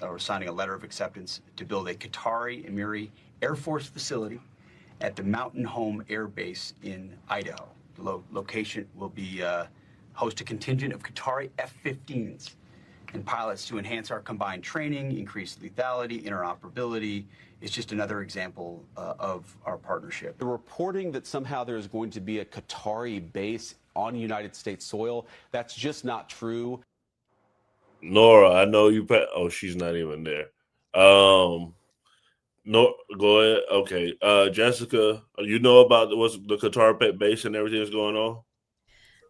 or signing a letter of acceptance to build a Qatari Emiri Air Force facility at the Mountain Home Air Base in Idaho. The location will be host a contingent of Qatari F-15s and pilots to enhance our combined training, increase lethality, interoperability. It's just another example of our partnership. The reporting that somehow there's going to be a Qatari base on United States soil, that's just not true. Nora, I know you. Oh, she's not even there. No, go ahead. Okay, Jessica, you know about what's the Qatar pet base and everything that's going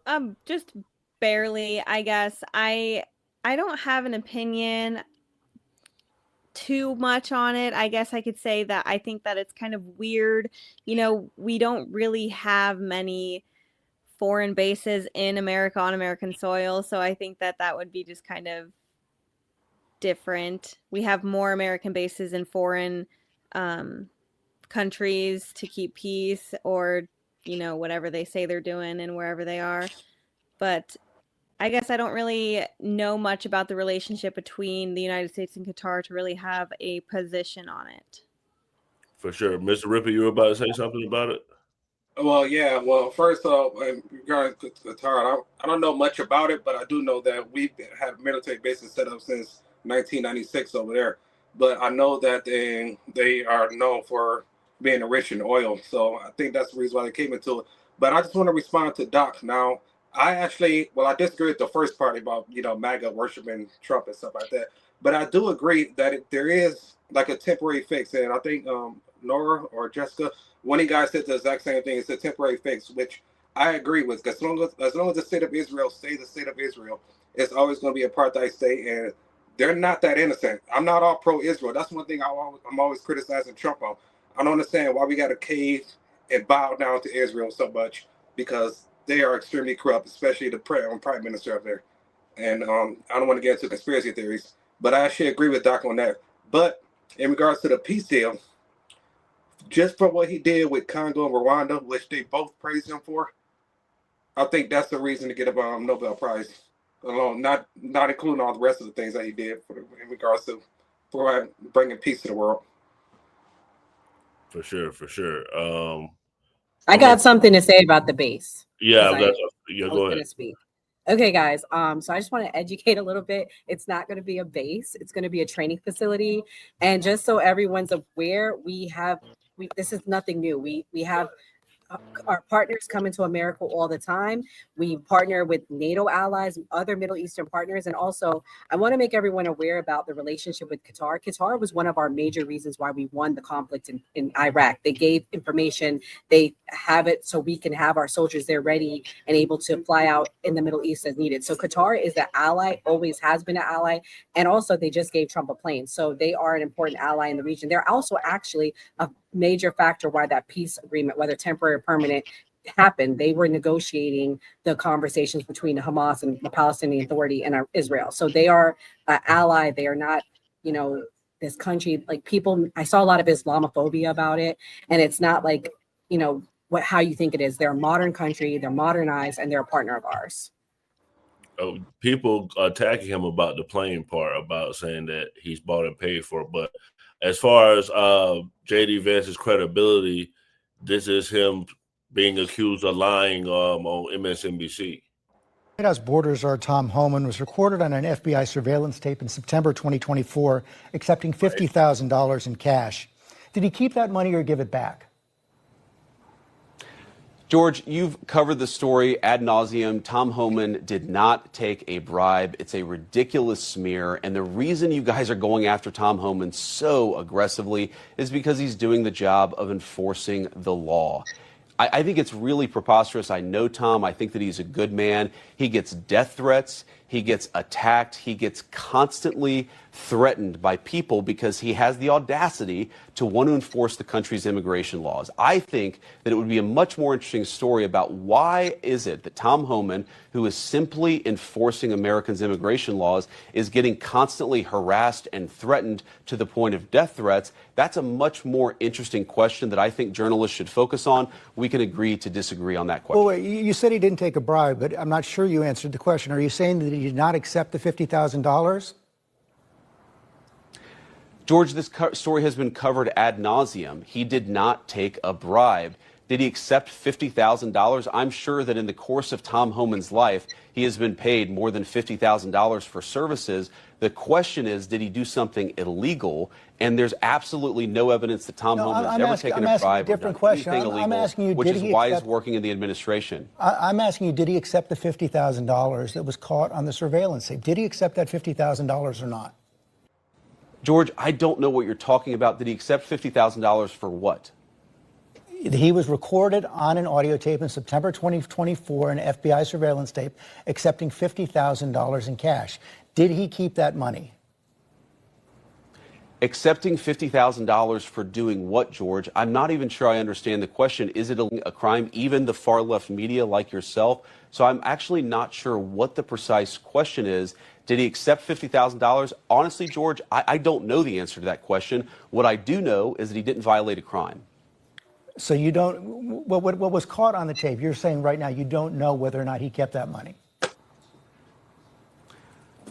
on? Just barely, I guess. I don't have an opinion too much on it. I guess I could say that I think that it's kind of weird. You know, we don't really have many foreign bases in America on American soil, so I think that that would be just kind of different. We have more American bases in foreign countries to keep peace, or, you know, whatever they say they're doing and wherever they are. But I guess I don't really know much about the relationship between the United States and Qatar to really have a position on it. For sure. Mr. Ripper, you were about to say something about it? Well, yeah. Well, first off, regarding Qatar, I don't know much about it, but I do know that we've had military bases set up since 1996 over there. But I know that they are known for being rich in oil, so I think that's the reason why they came into it. But I just want to respond to Doc now. I disagree with the first part about, you know, MAGA worshiping Trump and stuff like that. But I do agree that there is like a temporary fix, and I think Nora or Jessica, one of you guys said the exact same thing. It's a temporary fix, which I agree with. Because as long as the state of Israel stays the state of Israel, it's always going to be an apartheid state, and they're not that innocent. I'm not all pro-Israel. That's one thing I'm always criticizing Trump on. I don't understand why we got to cave and bow down to Israel so much, because they are extremely corrupt, especially the prime minister up there. And I don't want to get into conspiracy theories, but I actually agree with Doc on that. But in regards to the peace deal, just for what he did with Congo and Rwanda, which they both praised him for, I think that's the reason to get a Nobel Prize alone, not including all the rest of the things that he did in regards to for bringing peace to the world. For sure. I got something to say about the base. Yeah, go ahead. Speak. Okay, guys. So I just want to educate a little bit. It's not going to be a base. It's going to be a training facility. And just so everyone's aware, this is nothing new. We have our partners come into America all the time. We partner with NATO allies, other Middle Eastern partners. And also, I want to make everyone aware about the relationship with Qatar. Qatar was one of our major reasons why we won the conflict in Iraq. They gave information. They have it so we can have our soldiers there ready and able to fly out in the Middle East as needed. So Qatar is an ally, always has been an ally. And also, they just gave Trump a plane. So they are an important ally in the region. They're also actually a major factor why that peace agreement, whether temporary or permanent, happened. They were negotiating the conversations between Hamas and the Palestinian Authority and Israel. So they are an ally. They are not, you know, this country, like people, I saw a lot of Islamophobia about it. And it's not like, you know, how you think it is. They're a modern country, they're modernized, and they're a partner of ours. People attacking him about the plane part, about saying that he's bought and paid for. But as far as J.D. Vance's credibility, this is him being accused of lying on MSNBC. White House Borders Czar Tom Homan was recorded on an FBI surveillance tape in September 2024, accepting $50,000 in cash. Did he keep that money or give it back? George, you've covered the story ad nauseum. Tom Homan did not take a bribe. It's a ridiculous smear. And the reason you guys are going after Tom Homan so aggressively is because he's doing the job of enforcing the law. I think it's really preposterous. I know Tom. I think that he's a good man. He gets death threats. He gets attacked. He gets constantly threatened by people because he has the audacity to want to enforce the country's immigration laws. I think that it would be a much more interesting story about why is it that Tom Homan, who is simply enforcing Americans' immigration laws, is getting constantly harassed and threatened to the point of death threats. That's a much more interesting question that I think journalists should focus on. We can agree to disagree on that question. Well, wait, you said he didn't take a bribe, but I'm not sure you answered the question. Are you saying that he did not accept the $50,000? George, this story has been covered ad nauseum. He did not take a bribe. Did he accept $50,000? I'm sure that in the course of Tom Homan's life, he has been paid more than $50,000 for services. The question is, did he do something illegal? And there's absolutely no evidence that Tom Homan has ever taken a bribe or done anything illegal, which is why he's working in the administration. I'm asking you, did he accept the $50,000 that was caught on the surveillance tape? Did he accept that $50,000 or not? George, I don't know what you're talking about. Did he accept $50,000 for what? He was recorded on an audio tape in September 2024, an FBI surveillance tape, accepting $50,000 in cash. Did he keep that money? Accepting $50,000 for doing what, George? I'm not even sure I understand the question. Is it a crime? Even the far left media like yourself. So I'm actually not sure what the precise question is. Did he accept $50,000? Honestly, George, I don't know the answer to that question. What I do know is that he didn't violate a crime. So you don't, what was caught on the tape, you're saying right now you don't know whether or not he kept that money?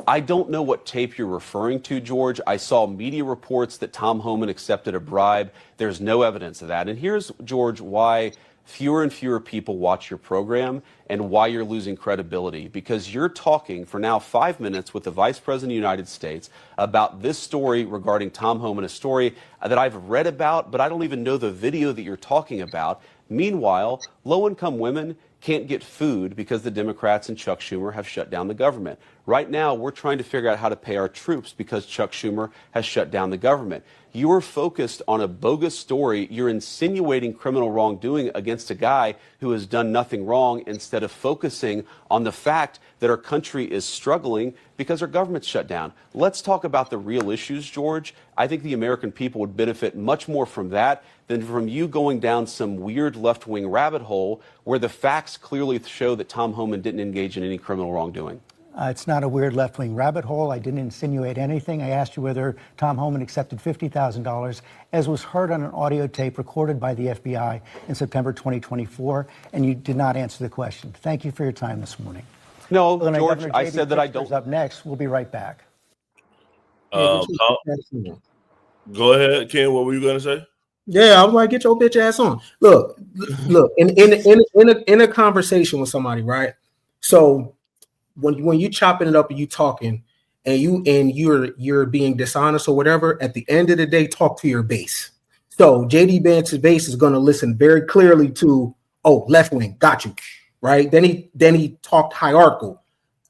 I don't know what tape you're referring to, George. I saw media reports that Tom Homan accepted a bribe. There's no evidence of that. And here's, George, why fewer and fewer people watch your program and why you're losing credibility. Because you're talking for now 5 minutes with the Vice President of the United States about this story regarding Tom Homan, a story that I've read about, but I don't even know the video that you're talking about. Meanwhile, low-income women can't get food because the Democrats and Chuck Schumer have shut down the government. Right now, we're trying to figure out how to pay our troops because Chuck Schumer has shut down the government. You're focused on a bogus story. You're insinuating criminal wrongdoing against a guy who has done nothing wrong instead of focusing on the fact that our country is struggling because our government's shut down. Let's talk about the real issues, George. I think the American people would benefit much more from that than from you going down some weird left-wing rabbit hole where the facts clearly show that Tom Homan didn't engage in any criminal wrongdoing. It's not a weird left-wing rabbit hole. I didn't insinuate anything. I asked you whether Tom Homan accepted $50,000, as was heard on an audio tape recorded by the FBI in September 2024, and you did not answer the question. Thank you for your time this morning. No, Illinois George, Governor I J.B. said that I Pritzker's don't. Up next. We'll be right back. Go ahead, Ken. What were you going to say? Yeah, I was like, get your bitch ass on. Look. In a conversation with somebody, right? So when you chopping it up and you talking and you're being dishonest or whatever, at the end of the day, talk to your base. So JD Vance's base is going to listen very clearly to, oh, left wing, got you, right? Then he talked hierarchical.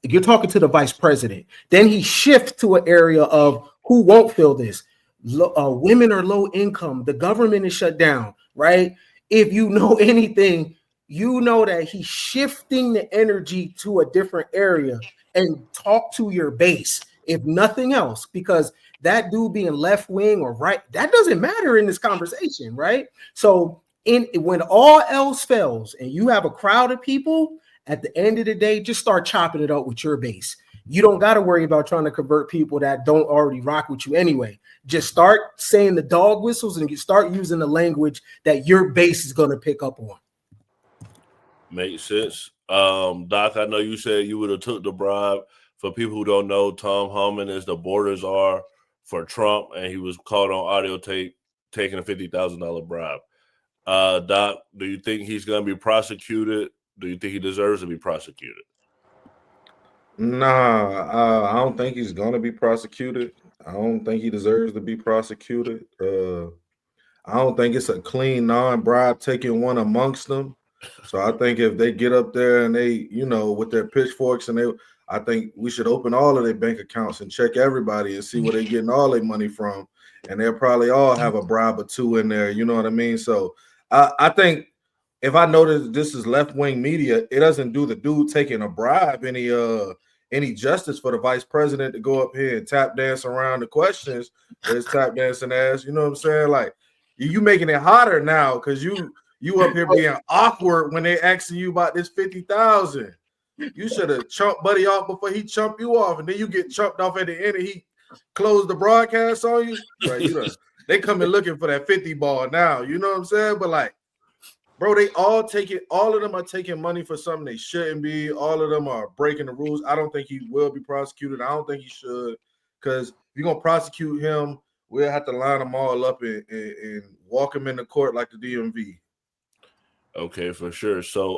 You're talking to the vice president. Then he shifts to an area of who won't feel this. Women are low income. The government is shut down, right? If you know anything, you know that he's shifting the energy to a different area and talk to your base, if nothing else, because that dude being left wing or right, that doesn't matter in this conversation, right? So when all else fails and you have a crowd of people, at the end of the day, just start chopping it up with your base. You don't got to worry about trying to convert people that don't already rock with you anyway. Just start saying the dog whistles and you start using the language that your base is going to pick up on. Makes sense. Doc, I know you said you would have took the bribe. For people who don't know, Tom Homan is the borders are for Trump, and he was caught on audio tape taking a $50,000 bribe. Doc, do you think he's going to be prosecuted? Do you think he deserves to be prosecuted? Nah, I don't think he's going to be prosecuted. I don't think he deserves to be prosecuted. I don't think it's a clean non-bribe taking one amongst them. So I think if they get up there and they, with their pitchforks I think we should open all of their bank accounts and check everybody and see where they're getting all their money from. And they'll probably all have a bribe or two in there. You know what I mean? So I think if I notice this is left-wing media, it doesn't do the dude taking a bribe any justice for the vice president to go up here and tap dance around the questions with his tap dancing ass. You know what I'm saying? Like, you making it hotter now because you up here being awkward when they asking you about this 50,000. You should have chumped Buddy off before he chumped you off, and then you get chumped off at the end and he closed the broadcast on you. Right? They coming looking for that 50 ball now. You know what I'm saying? But like, bro, all of them are taking money for something they shouldn't be. All of them are breaking the rules. I don't think he will be prosecuted. I don't think he should, because if you're gonna prosecute him we'll have to line them all up and walk them in the court like the DMV. Okay, for sure. So